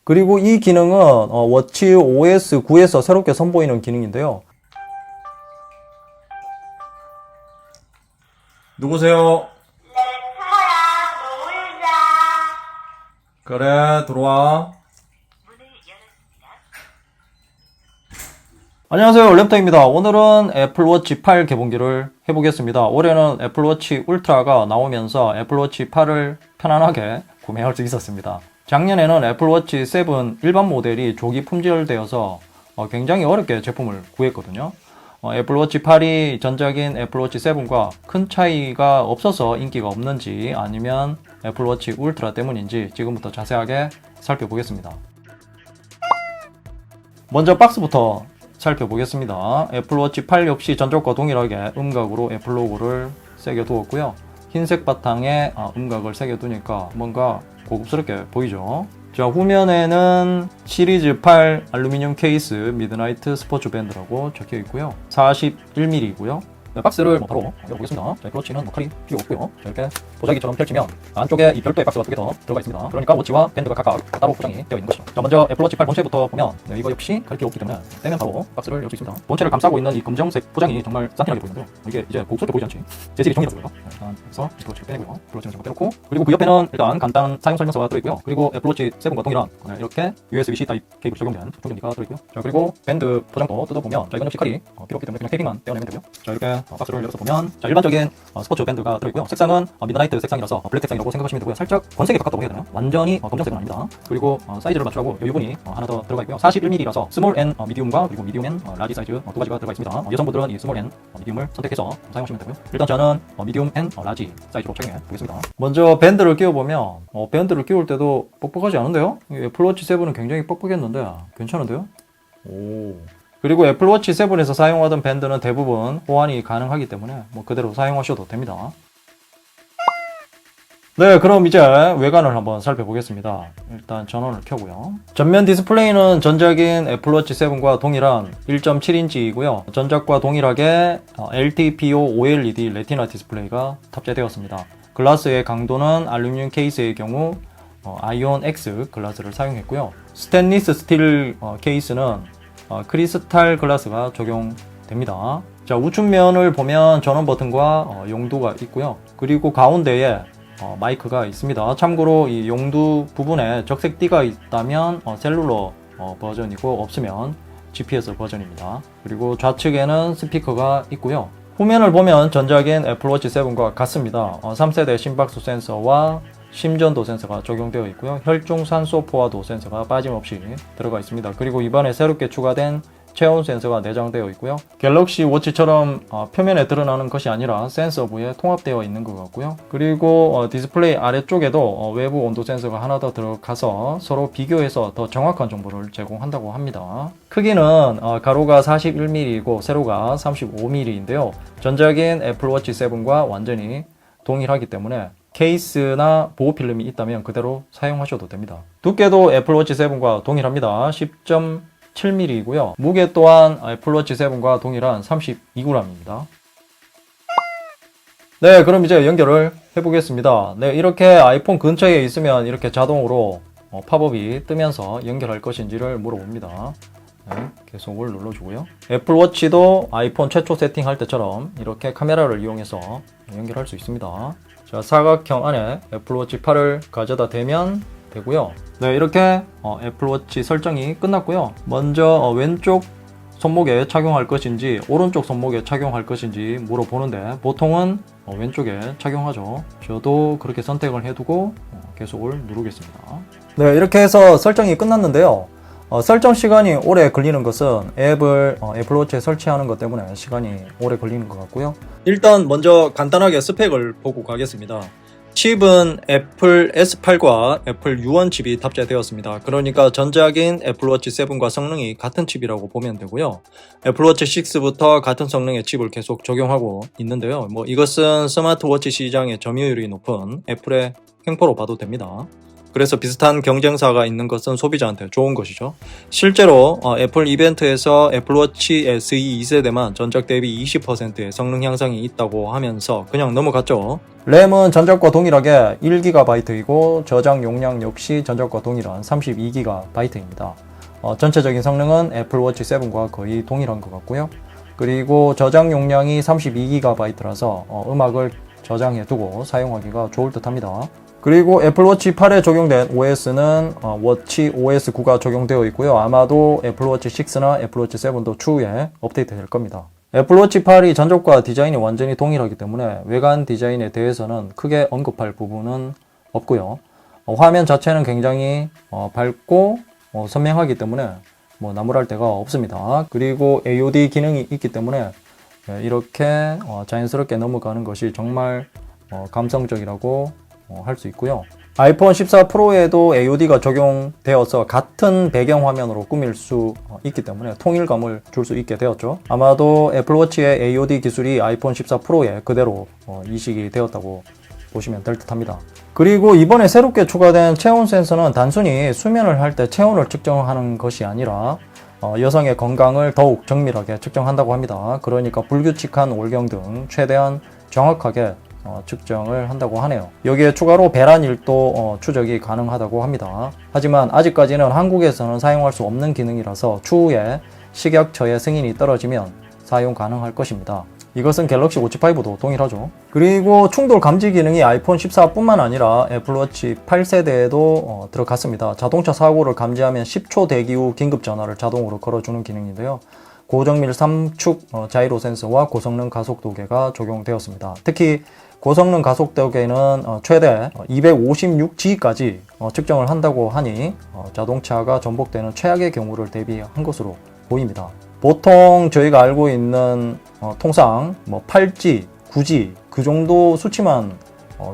그리고 이 기능은 워치 OS 9에서 새롭게 선보이는 기능인데요. 누구세요? 그래, 들어와. 안녕하세요, 랩터입니다. 오늘은 애플워치 8 개봉기를 해보겠습니다. 올해는 애플워치 울트라가 나오면서 애플워치 8을 편안하게 구매할 수 있었습니다. 작년에는 애플워치 7 일반 모델이 조기 품절되어서 굉장히 어렵게 제품을 구했거든요. 애플워치 8이 전작인 애플워치 7과 큰 차이가 없어서 인기가 없는지 아니면 애플워치 울트라 때문인지 지금부터 자세하게 살펴보겠습니다. 먼저 박스부터 살펴보겠습니다. 애플워치 8 역시 전작과 동일하게 음각으로 애플 로고를 새겨 두었고요. 흰색 바탕에 음각을 새겨 두니까 뭔가 고급스럽게 보이죠. 자, 후면에는 시리즈 8 알루미늄 케이스 미드나이트 스포츠 밴드라고 적혀 있고요. 41mm이고요. 박스를 바로 열어보겠습니다. 자, 애플워치는 칼이 필요 없고요. 자, 이렇게 보자기처럼 펼치면 안쪽에 이 별도의 박스가 2개 더 들어가 있습니다. 그러니까 워치와 밴드가 각각 따로 포장이 되어 있는 것이죠. 자, 먼저 애플워치 8 본체부터 보면 이거 역시 칼이 필요 없기 때문에 떼면 바로 박스를 열 수 있습니다. 본체를 감싸고 있는 이 검정색 포장이 정말 산티하게 보이는데요. 이게 이제 고급스럽게 보이지 않지? 재질이 종이라서 그래요. 일단 그래서 애플워치를 빼내고요. 애플워치는 전부 빼놓고, 그리고 그 옆에는 일단 간단 사용 설명서가 들어있고요. 그리고 애플워치 7과 동일한 이렇게 USB-C 타입 케이블 적용된 충전기가 들어있고요. 자, 그리고 밴드 포장도 뜯어보면, 자, 이건 역시 칼이 필요 없기 때문에 그냥 테이핑만 떼어내면 되고요. 자, 이렇게 박스를 열어서 보면, 자, 일반적인 스포츠 밴드가 들어있고요. 색상은 미드나이트 색상이라서 블랙 색상이라고 생각하시면 되고요. 살짝 건색에 가깝다고 해야 되나요? 완전히 검정색은 아닙니다. 그리고 사이즈를 맞추라고 이 부분이 하나 더 들어가 있고요. 41mm라서 스몰 앤 미디움과 그리고 미디움 앤 라지 사이즈 두 가지가 들어가 있습니다. 여성분들은 이 스몰 앤 미디움을 선택해서 사용하시면 되고요. 일단 저는 미디움 앤 라지 사이즈로 착용해 보겠습니다. 먼저 밴드를 끼워보면 밴드를 끼울 때도 뻑뻑하지 않은데요? 애플워치 7은 굉장히 뻑뻑했는데 괜찮은데요? 오. 그리고 애플워치 7에서 사용하던 밴드는 대부분 호환이 가능하기 때문에 그대로 사용하셔도 됩니다. 네, 그럼 이제 외관을 한번 살펴보겠습니다. 일단 전원을 켜고요. 전면 디스플레이는 전작인 애플워치 7과 동일한 1.7인치이고요. 전작과 동일하게 LTPO OLED 레티나 디스플레이가 탑재되었습니다. 글라스의 강도는 알루미늄 케이스의 경우 아이온 X 글라스를 사용했고요. 스테인리스 스틸 케이스는 크리스탈 글라스가 적용됩니다. 자, 우측면을 보면 전원 버튼과 용두가 있고요. 그리고 가운데에 마이크가 있습니다. 참고로 이 용두 부분에 적색 띠가 있다면 셀룰러 버전이고 없으면 GPS 버전입니다. 그리고 좌측에는 스피커가 있고요. 후면을 보면 전작인 애플워치 7과 같습니다. 3세대 심박수 센서와 심전도 센서가 적용되어 있고요. 혈중 산소 포화도 센서가 빠짐없이 들어가 있습니다. 그리고 이번에 새롭게 추가된 체온 센서가 내장되어 있고요. 갤럭시 워치처럼 표면에 드러나는 것이 아니라 센서부에 통합되어 있는 것 같고요. 그리고 디스플레이 아래쪽에도 외부 온도 센서가 하나 더 들어가서 서로 비교해서 더 정확한 정보를 제공한다고 합니다. 크기는 가로가 41mm이고 세로가 35mm인데요. 전작인 애플워치 7과 완전히 동일하기 때문에 케이스나 보호 필름이 있다면 그대로 사용하셔도 됩니다. 두께도 애플워치 7과 동일합니다. 10.7mm이고요. 무게 또한 애플워치 7과 동일한 32g입니다. 네, 그럼 이제 연결을 해보겠습니다. 네, 이렇게 아이폰 근처에 있으면 이렇게 자동으로 팝업이 뜨면서 연결할 것인지를 물어봅니다. 네, 계속을 눌러주고요. 애플워치도 아이폰 최초 세팅할 때처럼 이렇게 카메라를 이용해서 연결할 수 있습니다. 자, 사각형 안에 애플워치 8을 가져다 대면 되고요. 네, 이렇게 애플워치 설정이 끝났고요. 먼저 왼쪽 손목에 착용할 것인지 오른쪽 손목에 착용할 것인지 물어보는데 보통은 왼쪽에 착용하죠. 저도 그렇게 선택을 해두고 계속을 누르겠습니다. 네, 이렇게 해서 설정이 끝났는데요. 설정 시간이 오래 걸리는 것은 앱을 애플워치에 설치하는 것 때문에 시간이 오래 걸리는 것 같고요. 일단 먼저 간단하게 스펙을 보고 가겠습니다. 칩은 애플 S8과 애플 U1 칩이 탑재되었습니다. 그러니까 전작인 애플워치 7과 성능이 같은 칩이라고 보면 되고요. 애플워치 6부터 같은 성능의 칩을 계속 적용하고 있는데요. 이것은 스마트워치 시장의 점유율이 높은 애플의 횡포로 봐도 됩니다. 그래서 비슷한 경쟁사가 있는 것은 소비자한테 좋은 것이죠. 실제로 애플 이벤트에서 애플워치 SE 2세대만 전작 대비 20%의 성능 향상이 있다고 하면서 그냥 넘어갔죠. 램은 전작과 동일하게 1GB이고 저장 용량 역시 전작과 동일한 32GB입니다. 전체적인 성능은 애플워치 7과 거의 동일한 것 같고요. 그리고 저장 용량이 32GB라서 음악을 저장해 두고 사용하기가 좋을 듯 합니다. 그리고 애플워치 8에 적용된 OS는 워치 OS 9가 적용되어 있고요. 아마도 애플워치 6나 애플워치 7도 추후에 업데이트 될 겁니다. 애플워치 8이 전작과 디자인이 완전히 동일하기 때문에 외관 디자인에 대해서는 크게 언급할 부분은 없고요. 화면 자체는 굉장히 밝고 선명하기 때문에 나무랄 데가 없습니다. 그리고 AOD 기능이 있기 때문에 이렇게 자연스럽게 넘어가는 것이 정말 감성적이라고 할 수 있고요. 아이폰 14 프로에도 AOD가 적용되어서 같은 배경 화면으로 꾸밀 수 있기 때문에 통일감을 줄 수 있게 되었죠. 아마도 애플워치의 AOD 기술이 아이폰 14 프로에 그대로 이식이 되었다고 보시면 될 듯 합니다. 그리고 이번에 새롭게 추가된 체온 센서는 단순히 수면을 할 때 체온을 측정하는 것이 아니라 여성의 건강을 더욱 정밀하게 측정한다고 합니다. 그러니까 불규칙한 월경 등 최대한 정확하게 측정을 한다고 하네요. 여기에 추가로 배란일도 추적이 가능하다고 합니다. 하지만 아직까지는 한국에서는 사용할 수 없는 기능이라서 추후에 식약처의 승인이 떨어지면 사용 가능할 것입니다. 이것은 갤럭시 워치 5도 동일하죠. 그리고 충돌 감지 기능이 아이폰 14뿐만 아니라 애플워치 8세대에도 들어갔습니다. 자동차 사고를 감지하면 10초 대기 후 긴급 전화를 자동으로 걸어주는 기능인데요. 고정밀 3축 자이로 센서와 고성능 가속도계가 적용되었습니다. 특히 고성능 가속도계는 최대 256G까지 측정을 한다고 하니 자동차가 전복되는 최악의 경우를 대비한 것으로 보입니다. 보통 저희가 알고 있는 통상 8G, 9G 그 정도 수치만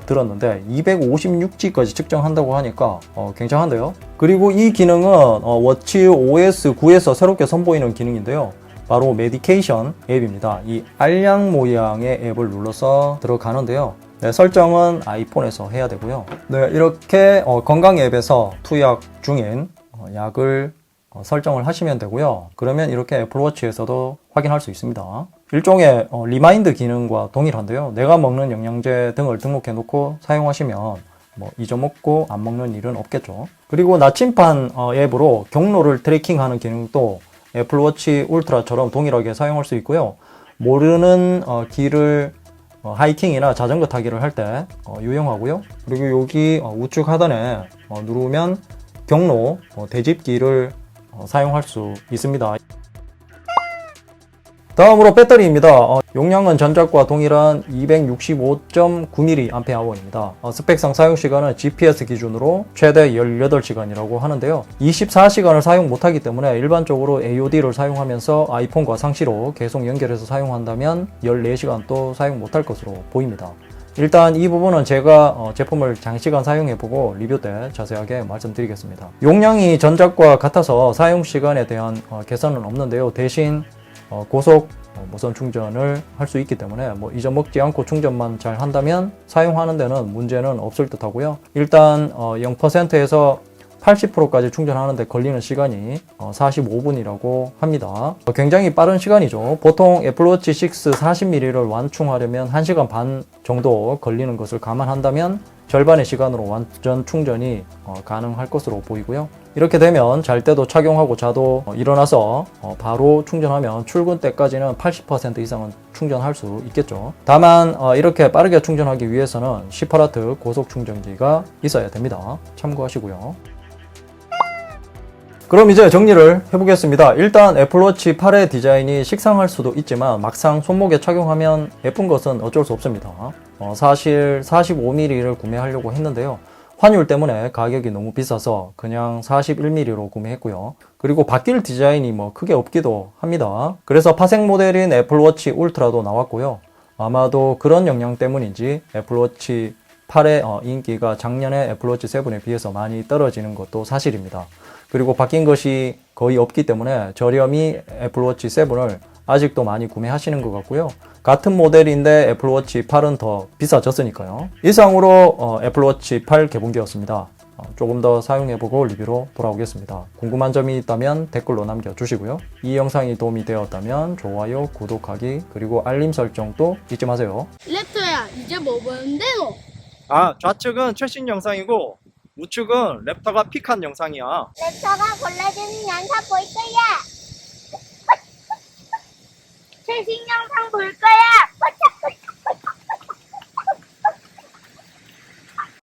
들었는데 256G까지 측정한다고 하니까 굉장한데요. 그리고 이 기능은 워치 OS 9에서 새롭게 선보이는 기능인데요. 바로 메디케이션 앱입니다. 이 알약 모양의 앱을 눌러서 들어가는데요. 네, 설정은 아이폰에서 해야 되고요. 네, 이렇게 건강 앱에서 투약 중인 약을 설정을 하시면 되고요. 그러면 이렇게 애플워치에서도 확인할 수 있습니다. 일종의 리마인드 기능과 동일한데요. 내가 먹는 영양제 등을 등록해 놓고 사용하시면 잊어먹고 안 먹는 일은 없겠죠. 그리고 나침반 앱으로 경로를 트래킹하는 기능도 애플워치 울트라처럼 동일하게 사용할 수 있고요. 모르는 길을 하이킹이나 자전거 타기를 할 때 유용하고요. 그리고 여기 우측 하단에 누르면 경로 대집기를 사용할 수 있습니다. 다음으로 배터리입니다. 용량은 전작과 동일한 265.9mAh입니다. 스펙상 사용시간은 GPS 기준으로 최대 18시간이라고 하는데요. 24시간을 사용 못하기 때문에 일반적으로 AOD를 사용하면서 아이폰과 상시로 계속 연결해서 사용한다면 14시간도 사용 못할 것으로 보입니다. 일단 이 부분은 제가 제품을 장시간 사용해보고 리뷰 때 자세하게 말씀드리겠습니다. 용량이 전작과 같아서 사용시간에 대한 개선은 없는데요. 대신 고속 무선 충전을 할 수 있기 때문에 잊어먹지 않고 충전만 잘 한다면 사용하는 데는 문제는 없을 듯 하고요. 일단 0%에서 80%까지 충전하는데 걸리는 시간이 45분이라고 합니다. 굉장히 빠른 시간이죠. 보통 애플워치 6 40mAh를 완충하려면 1시간 반 정도 걸리는 것을 감안한다면 절반의 시간으로 완전 충전이 가능할 것으로 보이고요. 이렇게 되면 잘 때도 착용하고 자도 일어나서 바로 충전하면 출근 때까지는 80% 이상은 충전할 수 있겠죠. 다만 이렇게 빠르게 충전하기 위해서는 10W 고속 충전기가 있어야 됩니다. 참고하시고요. 그럼 이제 정리를 해보겠습니다. 일단 애플워치 8의 디자인이 식상할 수도 있지만 막상 손목에 착용하면 예쁜 것은 어쩔 수 없습니다. 사실 45mm를 구매하려고 했는데요. 환율 때문에 가격이 너무 비싸서 그냥 41mm로 구매했고요. 그리고 바뀔 디자인이 크게 없기도 합니다. 그래서 파생 모델인 애플워치 울트라도 나왔고요. 아마도 그런 영향 때문인지 애플워치 8의 인기가 작년에 애플워치 7에 비해서 많이 떨어지는 것도 사실입니다. 그리고 바뀐 것이 거의 없기 때문에 저렴이 애플워치 7을 아직도 많이 구매하시는 것 같고요. 같은 모델인데 애플워치 8은 더 비싸졌으니까요. 이상으로 애플워치 8 개봉기였습니다. 조금 더 사용해보고 리뷰로 돌아오겠습니다. 궁금한 점이 있다면 댓글로 남겨주시고요. 이 영상이 도움이 되었다면 좋아요, 구독하기, 그리고 알림 설정도 잊지 마세요. 랩터야, 이제 뭐 보는데요? 좌측은 최신 영상이고 우측은 랩터가 픽한 영상이야. 랩터가 골라주는 영상 볼 거야. 최신 영상 볼 거야.